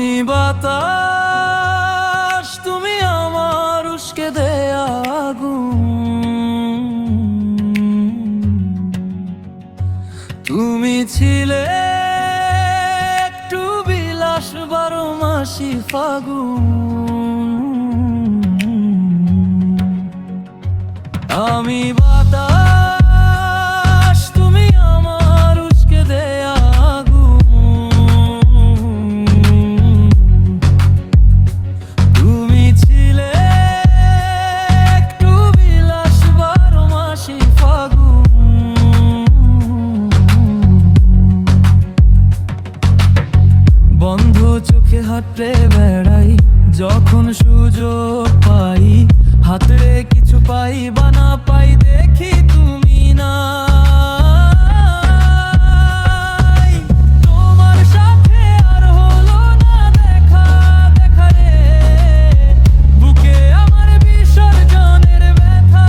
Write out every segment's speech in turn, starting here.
আমি বাতাস, তুমি আমার উস্কে দেয়া আগুন। তুমি ছিলে একটু বিলাস, 12 মাসি ফাগুন। আমি বাতাস, তুমি আমার উস্কে দেয়া আগুন। তুমি ছিলে একটু বিলাস, 12 মাসি ফাগুন। বন্ধ চোখে হাঁটতে বেড়াই, যখন সুযোগ পাই। হাতে কিছু পাই বা না পাই, দেখি তুমি নাই। তোমার সাথে আর হলো না দেখা, দেখা রে। বুকে আমার বিসর্জনের ব্যথা।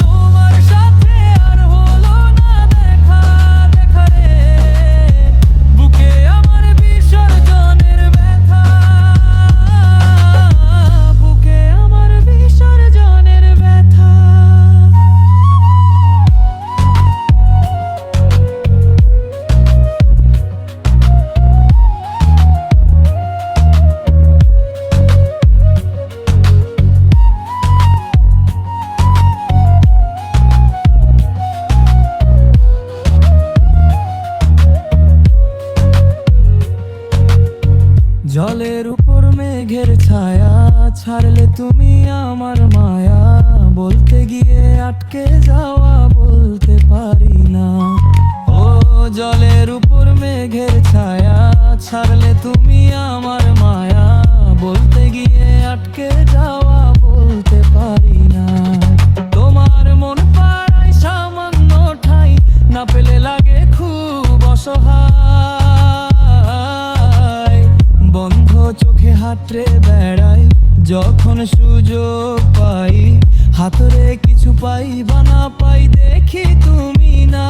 তোমার সাথে আর হলো না দেখা, দেখা রে। বুকে আমার বিসর্জনের ব্যথা। বুকে আমার বিসর্জনের ব্যথা। জলের উপর মেঘের ছায়া, ছাড়লে তুমি আমার মায়া। বলতে গিয়ে আটকে যাওয়া, বলতে পারি না। ও জলের উপর মেঘের ছায়া, ছাড়লে তুমি আমার মায়া। বলতে গিয়ে আটকে যাওয়া, বলতে পারি না। তোমার মন পাড়ায় সামান্য ঠাই, না পেলে লাগে খুব অসহায়। বন্ধ চোখে হাতড়ে বেড়াই, যখন সুযোগ পাই। হাতরে কিছু পাই বা না পাই, দেখি তুমি না।